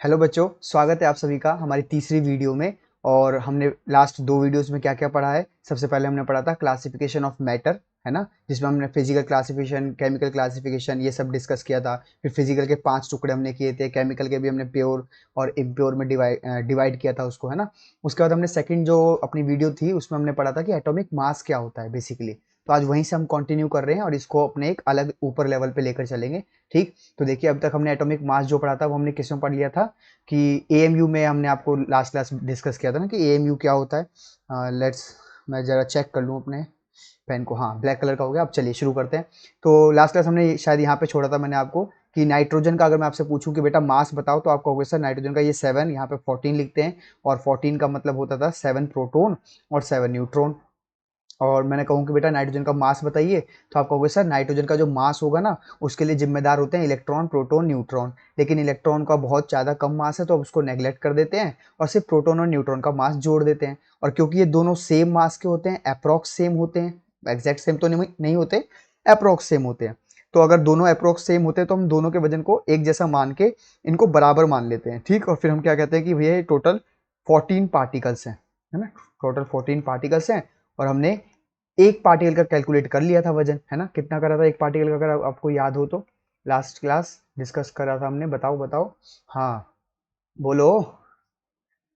Hello बच्चों, स्वागत है आप सभी का हमारी तीसरी वीडियो में। और हमने लास्ट दो वीडियोस में क्या क्या पढ़ा है। सबसे पहले हमने पढ़ा था क्लासिफिकेशन ऑफ मैटर, है ना, जिसमें हमने फिजिकल क्लासिफिकेशन, केमिकल क्लासिफिकेशन ये सब डिस्कस किया था। फिर फिजिकल के 5 टुकड़े हमने किए थे, केमिकल के भी हमने प्योर और इम्प्योर में डिवाइड किया था उसको, है ना। उसके बाद हमने सेकंड जो अपनी वीडियो थी उसमें हमने पढ़ा था कि एटॉमिक मास क्या होता है बेसिकली। तो आज वहीं से हम कंटिन्यू कर रहे हैं और इसको अपने एक अलग ऊपर लेवल पे लेकर चलेंगे। ठीक, तो देखिए अब तक हमने एटॉमिक मास जो पढ़ा था वो हमने किस में पढ़ लिया था कि एएमयू में हमने आपको लास्ट क्लास डिस्कस किया था ना कि एएमयू क्या होता है। लेट्स मैं ज़रा चेक कर लूँ अपने पेन को। हाँ, ब्लैक कलर का हो गया। अब चलिए शुरू करते हैं। तो लास्ट क्लास हमने शायद यहाँ पे छोड़ा था मैंने आपको कि नाइट्रोजन का अगर मैं आपसे पूछूं कि बेटा मास बताओ तो आप कहोगे सर नाइट्रोजन का ये 7, यहाँ पे 14 लिखते हैं। और 14 का मतलब होता था 7 प्रोटॉन और 7 न्यूट्रॉन। और मैंने कहूँ कि बेटा नाइट्रोजन का मास बताइए तो आप कहोगे सर नाइट्रोजन का जो मास होगा ना उसके लिए जिम्मेदार होते हैं इलेक्ट्रॉन, प्रोटॉन, न्यूट्रॉन। लेकिन इलेक्ट्रॉन का बहुत ज़्यादा कम मास है तो अब उसको नेग्लेक्ट कर देते हैं और सिर्फ प्रोटॉन और न्यूट्रॉन का मास जोड़ देते हैं। और क्योंकि ये दोनों सेम मास के होते हैं, अप्रॉक्स सेम होते हैं, एग्जैक्ट सेम तो नहीं होते, अप्रॉक्स सेम होते हैं। तो अगर दोनों अप्रॉक्स सेम होते हैं तो हम दोनों के वजन को एक जैसा मान के इनको बराबर मान लेते हैं। ठीक, और फिर हम क्या कहते हैं कि भैया ये टोटल 14 पार्टिकल्स हैं, है ना। टोटल 14 पार्टिकल्स हैं। और हमने एक पार्टिकल का कैलकुलेट कर लिया था वजन, है ना। कितना करा था एक पार्टिकल का, अगर आपको याद हो तो लास्ट क्लास डिस्कस करा था हमने। बताओ बताओ। हाँ, बोलो।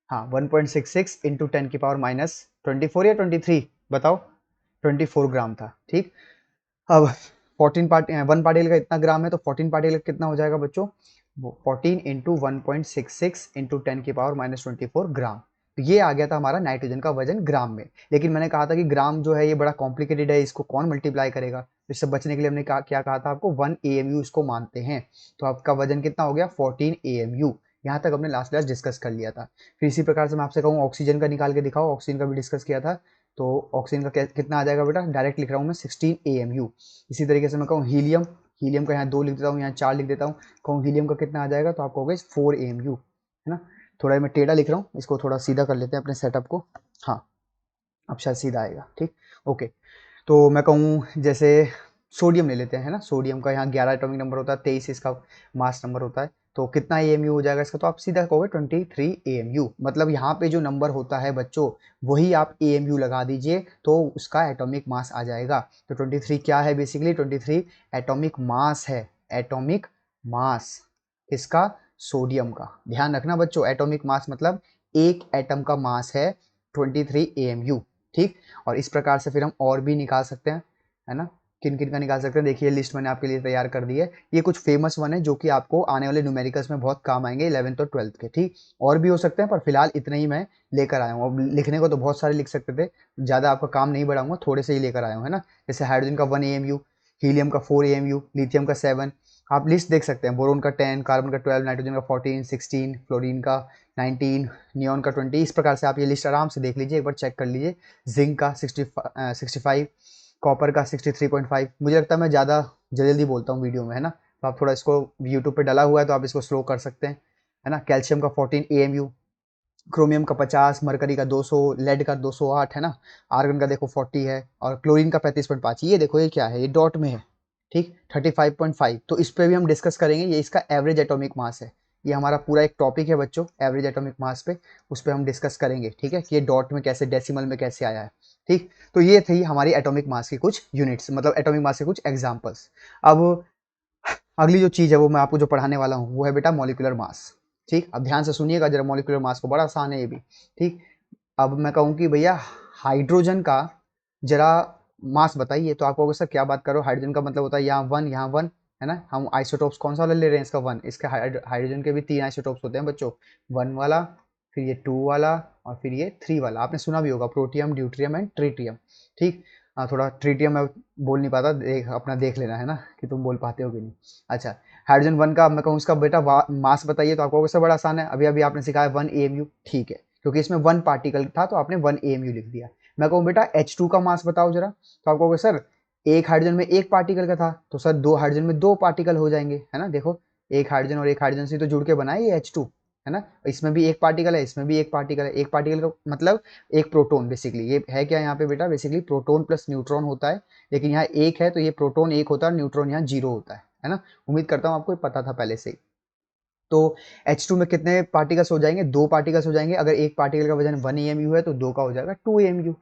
हाँ, 1.66 इंटू 10⁻⁻24 या 23, बताओ। 24 ग्राम था। ठीक, अब 1 पार्टिकल का इतना ग्राम है तो 14 पार्टिकल का कितना हो जाएगा बच्चों। 14 इंटू 1.66 इंटू 10⁻⁻24 ग्राम। तो ये आ गया था हमारा नाइट्रोजन का वजन ग्राम में। लेकिन मैंने कहा था कि ग्राम जो है ये बड़ा कॉम्प्लिकेटेड है, इसको कौन मल्टीप्लाई करेगा। इससे बचने के लिए हमने क्या कहा था आपको, 1 AMU इसको मानते हैं। तो आपका वजन कितना हो गया, 14 AMU। यहाँ तक हमने लास्ट क्लास डिस्कस कर लिया था। फिर इसी प्रकार से मैं आपसे कहूँ ऑक्सीजन का निकाल के दिखाओ, ऑक्सीजन का भी डिस्कस किया था। तो ऑक्सीजन का कितना आ जाएगा बेटा, डायरेक्ट लिख रहा हूँ मैं 16 AMU। इसी तरीके से मैं कहूँ हीलियम, हीलियम का यहाँ 2 लिख देता हूँ, यहाँ 4 लिख देता हूँ। कहूँ हीलियम का कितना आ जाएगा तो आपको होगा 4 AMU, है ना। थोड़ा मैं टेढ़ा लिख रहा हूँ, इसको थोड़ा सीधा कर लेते हैं अपने सेटअप को। हाँ, अब शायद सीधा आएगा। ठीक, ओके। तो मैं कहूँ जैसे सोडियम ले लेते हैं, है ना। सोडियम का यहाँ 11 एटॉमिक नंबर होता है, 23 इसका मास नंबर होता है। तो कितना एएमयू हो जाएगा इसका, तो आप सीधा कहोगे 23 एएमयू। मतलब यहाँ पे जो नंबर होता है बच्चों वही आप एएमयू लगा दीजिए तो उसका एटॉमिक मास आ जाएगा। तो 23 क्या है, बेसिकली 23 एटॉमिक मास है। एटॉमिक मास इसका, सोडियम का। ध्यान रखना बच्चों, एटॉमिक मास मतलब एक एटम का मास है 23 एएमयू। ठीक, और इस प्रकार से फिर हम और भी निकाल सकते हैं, है ना। किन किन का निकाल सकते हैं, देखिए लिस्ट मैंने आपके लिए तैयार कर दी है। ये कुछ फेमस वन है जो कि आपको आने वाले न्यूमेरिकल्स में बहुत काम आएंगे, 11th और 12th के। ठीक, और भी हो सकते हैं पर फिलहाल इतने ही मैं लेकर आया हूँ। अब लिखने को तो बहुत सारे लिख सकते थे, ज़्यादा आपका काम नहीं बढ़ाऊंगा, थोड़े से ही लेकर आया हूँ, है ना। जैसे हाइड्रोजन का 1 AMU, हीलियम का 4 AMU, लिथियम का 7। आप लिस्ट देख सकते हैं, बोरोन का 10, कार्बन का 12, नाइट्रोजन का 14, 16, फ्लोरीन का 19, नियॉन का 20। इस प्रकार से आप ये लिस्ट आराम से देख लीजिए, एक बार चेक कर लीजिए। जिंक का 65, कॉपर का 63.5। मुझे लगता है मैं ज़्यादा जल्दी बोलता हूँ वीडियो में, है ना। तो आप थोड़ा इसको, यूट्यूब पे डला हुआ है तो आप इसको स्लो कर सकते हैं, है ना। कैल्शियम का 14 AMU, क्रोमियम का 50, मरकरी का 200, लेड का 208, है ना। आर्गन का देखो 40 है, और क्लोरीन का 35.5। ये देखो ये क्या है, ये डॉट में है। ठीक, 35.5। तो इस पे भी हम डिस्कस करेंगे, ये इसका एवरेज एटॉमिक मास है। ये हमारा पूरा एक टॉपिक है बच्चों, एवरेज एटॉमिक मास पे, उस पर हम डिस्कस करेंगे। ठीक है, कि ये डॉट में कैसे, डेसिमल में कैसे आया है। ठीक, तो ये थी हमारी एटॉमिक मास की कुछ यूनिट्स, मतलब एटॉमिक मास के कुछ एग्जाम्पल्स। अब अगली जो चीज़ है वो मैं आपको जो पढ़ाने वाला हूँ वो है बेटा मॉलिक्यूलर मास। ठीक, अब ध्यान से सुनिएगा जरा मॉलिक्यूलर मास को, बड़ा आसान है ये भी। ठीक, अब मैं कहूँ कि भैया हाइड्रोजन का जरा मास बताइए तो आप कहोगे सर क्या बात करो, हाइड्रोजन का मतलब होता है यहाँ 1 यहाँ 1, है ना। हम आइसोटोप्स कौन सा वाला ले रहे हैं, इसका 1। इसका हाइड्रोजन के भी 3 आइसोटोप्स होते हैं बच्चों, 1 वाला, फिर ये 2 वाला, और फिर ये 3 वाला। आपने सुना भी होगा, प्रोटियम, ड्यूट्रियम एंड ट्रिटियम। ठीक, थोड़ा ट्रिटियम मैं बोल नहीं पाता, अपना देख लेना, है ना, कि तुम बोल पाते हो कि नहीं। अच्छा, हाइड्रोजन 1 का मैं कहूँ उसका बेटा मास बताइए तो आपको कहोगे सर बड़ा आसान है, अभी अभी आपने सिखाया 1 AMU। ठीक है, क्योंकि इसमें 1 पार्टिकल था तो आपने 1 AMU लिख दिया। मैं कहूँ बेटा H2 का मास बताओ जरा, तो आप कहोगे सर एक हाइड्रोजन में एक पार्टिकल का था तो सर 2 हाइड्रोजन में 2 पार्टिकल हो जाएंगे, है ना। देखो, एक हाइड्रोजन और एक हाइड्रोजन से तो जुड़ के बना है ये H2, है ना। इसमें भी एक पार्टिकल है, इसमें भी एक पार्टिकल है। एक पार्टिकल का मतलब एक प्रोटोन, बेसिकली ये है क्या यहाँ पे बेटा, बेसिकली प्रोटोन प्लस न्यूट्रॉन होता है। लेकिन यहाँ एक है तो ये प्रोटोन एक होता है, न्यूट्रॉन यहाँ 0 होता है ना। उम्मीद करता हूँ आपको ये पता था पहले से ही। तो H2 में कितने पार्टिकल्स हो जाएंगे, 2 पार्टिकल्स हो जाएंगे। अगर एक पार्टिकल का वजन 1 AMU है तो 2 का हो जाएगा 2 AMU।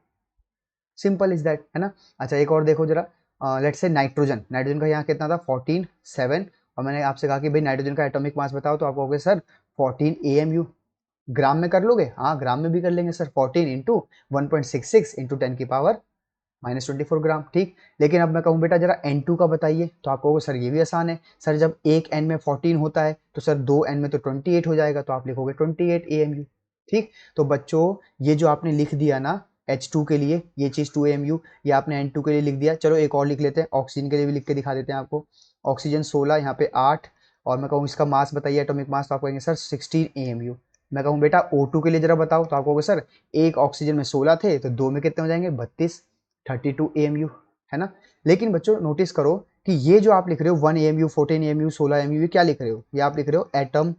सिंपल इज दैट, है ना। अच्छा एक और देखो जरा, लेट्स से नाइट्रोजन, नाइट्रोजन का यहाँ कितना था 14 7, और मैंने आपसे कहा कि भाई नाइट्रोजन का एटॉमिक मास बताओ, तो आप कहोगे सर 14 AMU। ग्राम में कर लोगे, हाँ ग्राम में भी कर लेंगे सर, 14 इंटू 1.66 इंटू 10⁻⁻24 ग्राम, ठीक। लेकिन अब मैं कहूँ बेटा जरा N2 का बताइए, तो आप कहोगे सर ये भी आसान है सर, जब एक N में 14 होता है तो सर 2 N में तो 28 हो जाएगा, तो आप लिखोगे 28 AMU, ठीक। तो बच्चों ये जो आपने लिख दिया ना H2 के लिए ये चीज़ 2 AMU, ये आपने N2 के लिए लिख दिया। चलो एक और लिख लेते हैं, ऑक्सीजन के लिए भी लिख के दिखा देते हैं आपको। ऑक्सीजन 16, यहाँ पे 8, और मैं कहूँ इसका मास बताइए एटॉमिक मास, तो आप कहेंगे सर 16 AMU। मैं कहूँ बेटा O2 के लिए जरा बताओ, तो आप कहोगे सर एक ऑक्सीजन में 16 थे तो 2 में कितने हो जाएंगे 32, 32 AMU, है ना। लेकिन बच्चों नोटिस करो कि ये जो आप लिख रहे हो 1 AMU 14 AMU 16 AMU, ये क्या लिख रहे हो, ये आप लिख रहे हो एटम,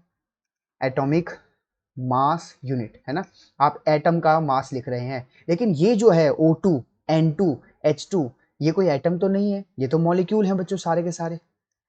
एटॉमिक मास यूनिट, है ना। आप एटम का मास लिख रहे हैं, लेकिन ये जो है O2 N2 H2 ये कोई एटम तो नहीं है, ये तो मॉलिक्यूल हैं बच्चों सारे के सारे,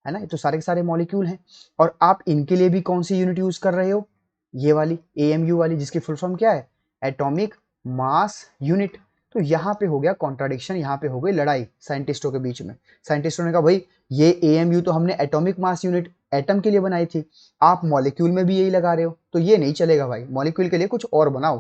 है ना, ये तो सारे के सारे मॉलिक्यूल हैं। और आप इनके लिए भी कौन सी यूनिट यूज कर रहे हो, ये वाली AMU वाली, जिसकी फुल फॉर्म क्या है एटॉमिक मास यूनिट। तो यहाँ पे हो गया कॉन्ट्राडिक्शन, यहाँ पे हो गई लड़ाई साइंटिस्टों के बीच में। साइंटिस्टों ने कहा भाई ये AMU तो हमने एटॉमिक मास यूनिट एटम के लिए बनाई थी, आप मॉलिक्यूल में भी यही लगा रहे हो, तो ये नहीं चलेगा भाई, मॉलिक्यूल के लिए कुछ और बनाओ।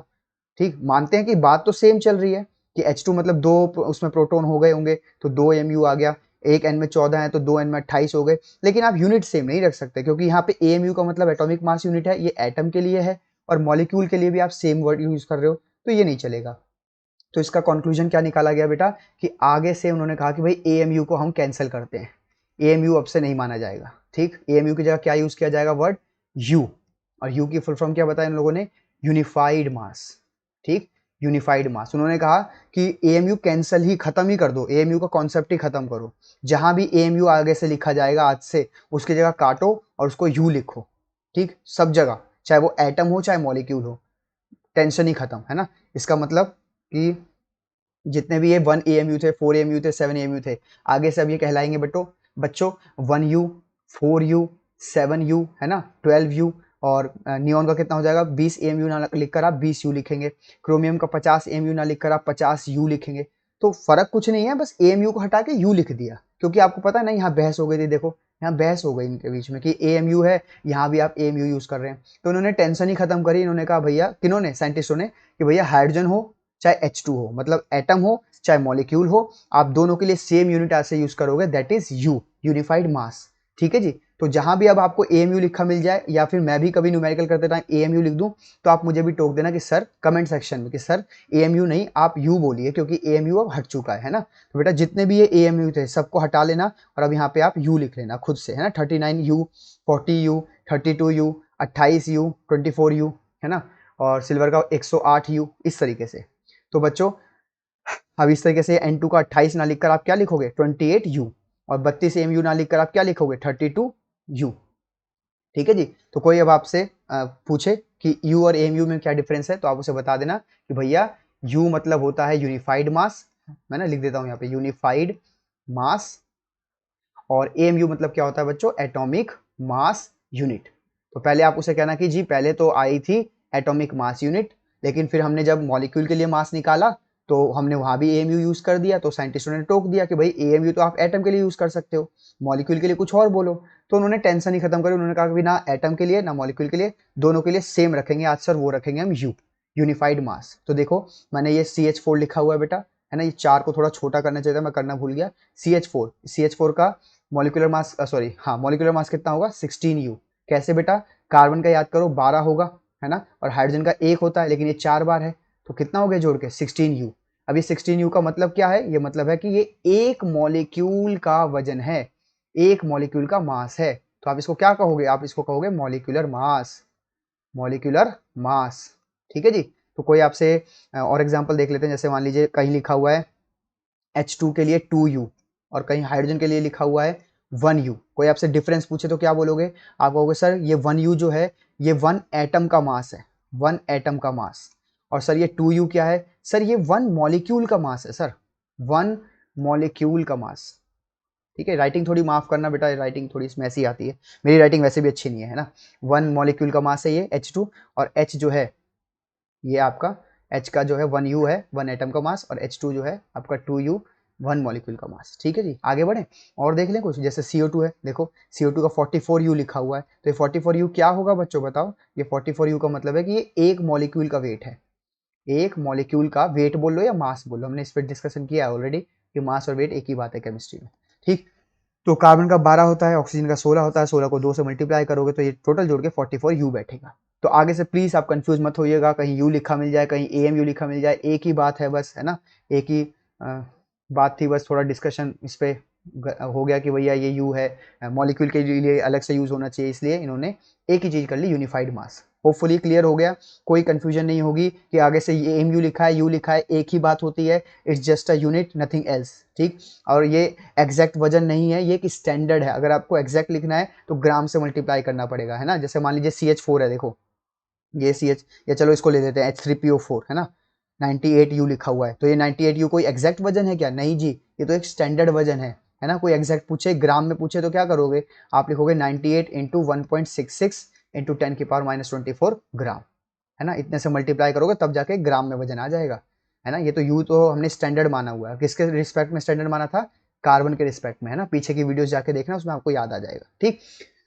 ठीक, मानते हैं कि बात तो सेम चल रही है कि H2 मतलब 2 उसमें प्रोटॉन हो गए होंगे तो 2 AMU आ गया, एक N में 14 है तो 2 N में 28 हो गए, लेकिन आप यूनिट सेम नहीं रख सकते, क्योंकि यहाँ पे AMU का मतलब एटॉमिक मास यूनिट है, ये एटम के लिए है, और मॉलिक्यूल के लिए भी आप सेम वर्ड यूज कर रहे हो, तो ये नहीं चलेगा। तो इसका कंक्लूजन क्या निकाला गया बेटा कि आगे से उन्होंने कहा कि भाई AMU को हम कैंसिल करते हैं, AMU अब से नहीं माना जाएगा, ठीक। AMU की जगह क्या यूज किया जाएगा वर्ड U, और U की फुल फॉर्म क्या बताया इन लोगों ने यूनिफाइड मास, ठीक, यूनिफाइड मास। उन्होंने कहा कि AMU कैंसिल ही, खत्म ही कर दो, AMU का कॉन्सेप्ट ही खत्म करो, जहां भी AMU आगे से लिखा जाएगा आज से उसकी जगह काटो और उसको U लिखो, ठीक, सब जगह, चाहे वो एटम हो चाहे मॉलिक्यूल हो, टेंशन ही खत्म, है ना। इसका मतलब कि जितने भी ये 1 AMU थे 4 AMU थे 7 AMU थे, आगे से अब ये कहलाएंगे बच्चों 1U 4U 7U, है ना, 12U, और नियॉन का कितना हो जाएगा 20 AMU ना लिखकर आप 20U लिखेंगे, क्रोमियम का 50 AMU ना लिखकर आप 50U लिखेंगे। तो फर्क कुछ नहीं है, बस AMU को हटा के U लिख दिया, क्योंकि आपको पता है ना यहाँ बहस हो गई थी, देखो यहाँ बहस हो गई इनके बीच में कि AMU है, यहाँ भी आप AMU यूज कर रहे हैं, तो उन्होंने टेंशन ही खत्म करी। इन्होंने कहा भैया, किन्होंने, साइंटिस्टों ने, कि भैया हाइड्रोजन हो चाहे H2 हो, मतलब एटम हो चाहे मॉलिक्यूल हो, आप दोनों के लिए सेम यूनिट ऐसे यूज करोगे, दैट इज U, यूनिफाइड मास, ठीक है जी। तो जहां भी अब आपको AMU लिखा मिल जाए, या फिर मैं भी कभी न्यूमेरिकल करते टाइम AMU लिख दूं, तो आप मुझे भी टोक देना कि सर, कमेंट सेक्शन में कि सर AMU नहीं आप U बोलिए, क्योंकि AMU अब हट चुका है ना। तो बेटा जितने भी ये AMU थे सबको हटा लेना, और अब यहाँ पे आप U लिख लेना खुद से, है ना, 39U 40U 32U 28U 24U, है ना, और सिल्वर का 108U, इस तरीके से। तो बच्चों अब इस तरीके से N2 का 28 ना लिखकर आप क्या लिखोगे 28U, और 32 AMU ना लिखकर आप क्या लिखोगे 32U, ठीक है जी। तो कोई अब आपसे पूछे कि U और AMU में क्या डिफरेंस है, तो आप उसे बता देना कि भैया U मतलब होता है यूनिफाइड मास, मैं ना लिख देता हूँ यहाँ पे यूनिफाइड मास, और AMU मतलब क्या होता है बच्चों एटॉमिक मास यूनिट। तो पहले आप उसे कहना कि जी पहले तो आई थी एटॉमिक मास यूनिट, लेकिन फिर हमने जब मॉलिक्यूल के लिए मास निकाला तो हमने वहां भी AMU यूज कर दिया, तो साइंटिस्टों ने टोक दिया कि भाई AMU तो आप एटम के लिए यूज कर सकते हो, मॉलिक्यूल के लिए कुछ और बोलो। तो उन्होंने टेंशन ही खत्म करी, उन्होंने कहा कि ना एटम के लिए ना मॉलिक्यूल के लिए, दोनों के लिए सेम रखेंगे आज सर, वो रखेंगे हम U, यूनिफाइड मास। तो देखो मैंने ये CH4 लिखा हुआ है बेटा, है ना, ये 4 को थोड़ा छोटा करना चाहिए था, मैं करना भूल गया। CH4 का मॉलिक्यूलर मास, सॉरी हाँ, मॉलिक्यूलर मास कितना होगा 16U। कैसे बेटा, कार्बन का याद करो 12 होगा, है ना, और हाइड्रोजन का 1 होता है, लेकिन ये 4 बार है, तो कितना हो गया जोड़ के 16U। अब ये 16U का मतलब क्या है, ये मतलब है कि ये एक मॉलिक्यूल का वजन है, एक मॉलिक्यूल का मास है, तो आप इसको क्या कहोगे, आप इसको कहोगे मॉलिक्यूलर मास, मॉलिक्यूलर मास, ठीक है जी। तो कोई आपसे और एग्जांपल देख लेते हैं, जैसे मान लीजिए कहीं लिखा हुआ है H2 के लिए 2U, और कहीं हाइड्रोजन के लिए लिखा हुआ है 1U, कोई आपसे डिफरेंस पूछे तो क्या बोलोगे, आप कहोगे सर ये 1U जो है ये 1 एटम का मास है, 1 एटम का मास, और सर ये 2U क्या है, सर ये 1 मॉलिक्यूल का मास है सर, 1 मॉलिक्यूल का मास, ठीक है, राइटिंग थोड़ी माफ करना बेटा, राइटिंग थोड़ी इसमें ऐसी आती है, मेरी राइटिंग वैसे भी अच्छी नहीं है ना। 1 मॉलिक्यूल का मास है ये H2, और H जो है ये आपका H का जो है 1U है, 1 एटम का मास, और H2 जो है आपका 2U, 1 मॉलिक्यूल का मास। ठीक है जी, आगे बढ़े और देख लें कुछ, जैसे CO2 है, देखो CO2 का 44U लिखा हुआ है, तो ये 44U क्या होगा बच्चों बताओ? ये 44U का मतलब है कि ये एक मॉलिक्यूल का वेट है, एक मॉलिक्यूल का वेट बोल लो या मास बोल लो, हमने इस पर डिस्कशन किया है ऑलरेडी कि मास और वेट एक ही बात है केमिस्ट्री में। ठीक, तो कार्बन का 12 होता है, ऑक्सीजन का 16 होता है, 16 को 2 से मल्टीप्लाई करोगे तो ये टोटल जोड़ के 44U बैठेगा। तो आगे से प्लीज आप कंफ्यूज मत होइएगा, कहीं यू लिखा मिल जाए, कहीं AMU लिखा मिल जाए, एक ही बात है बस, है ना, एक ही बात थी, बस थोड़ा डिस्कशन इस पे हो गया कि भैया ये यू है, मॉलिक्यूल के लिए अलग से यूज होना चाहिए, इसलिए इन्होंने एक ही चीज कर ली, यूनिफाइड मास। होपफुली क्लियर हो गया, कोई कंफ्यूजन नहीं होगी कि आगे से ये AMU लिखा है, यू लिखा है, एक ही बात होती है, it's just a unit, nothing else. ठीक, और ये एग्जैक्ट वजन नहीं है, ये एक स्टैंडर्ड है, अगर आपको एग्जैक्ट लिखना है तो ग्राम से मल्टीप्लाई करना पड़ेगा, है ना। जैसे मान लीजिए CH4 है, देखो ये CH, या चलो इसको ले लेते हैं H3PO4, है ना, 98U लिखा हुआ है, तो ये 98U कोई एग्जैक्ट वजन है क्या? नहीं जी, ये तो एक स्टैंडर्ड वजन है ना। कोई एग्जैक्ट पूछे, ग्राम में पूछे तो क्या करोगे? आप लिखोगे 98 इंटू 1.66 इंटू 10⁻24 ग्राम, है ना, इतने से मल्टीप्लाई करोगे तब जाके ग्राम में वजन आ जाएगा, है ना। ये तो यू तो हमने स्टैंडर्ड माना हुआ है, किसके रिस्पेक्ट में स्टैंडर्ड माना था? कार्बन के रिस्पेक्ट में, है ना, पीछे की वीडियोस जाके देखना, उसमें आपको याद आ जाएगा। ठीक,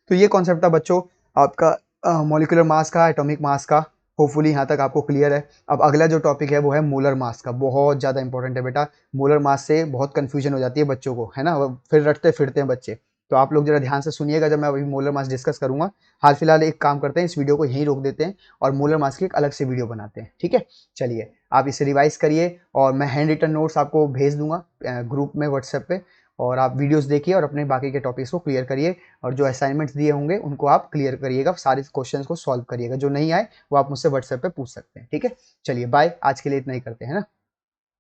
तो ये कॉन्सेप्ट था बच्चों आपका मॉलिक्यूलर मास का, एटॉमिक मास का। होपफुली यहाँ तक आपको क्लियर है। अब अगला जो टॉपिक है वो है मोलर मास का, बहुत ज़्यादा इंपॉर्टेंट है बेटा। मोलर मास से बहुत कंफ्यूजन हो जाती है बच्चों को, है ना, फिर रटते फिरते हैं बच्चे। तो आप लोग जरा ध्यान से सुनिएगा जब मैं अभी मोलर मास डिस्कस करूंगा। हाल फिलहाल एक काम करते हैं, इस वीडियो को यहीं रोक देते हैं और मोलर मास की एक अलग से वीडियो बनाते हैं। ठीक है, चलिए आप इसे रिवाइज करिए और मैं हैंड रिटन नोट्स आपको भेज दूंगा ग्रुप में, व्हाट्सएप पे, और आप वीडियोस देखिए और अपने बाकी के टॉपिक्स को क्लियर करिए, और जो असाइनमेंट्स दिए होंगे उनको आप क्लियर करिएगा, सारे क्वेश्चंस को सॉल्व करिएगा, जो नहीं आए वो आप मुझसे व्हाट्सएप पे पूछ सकते हैं। ठीक है, चलिए बाय, आज के लिए इतना ही करते हैं ना।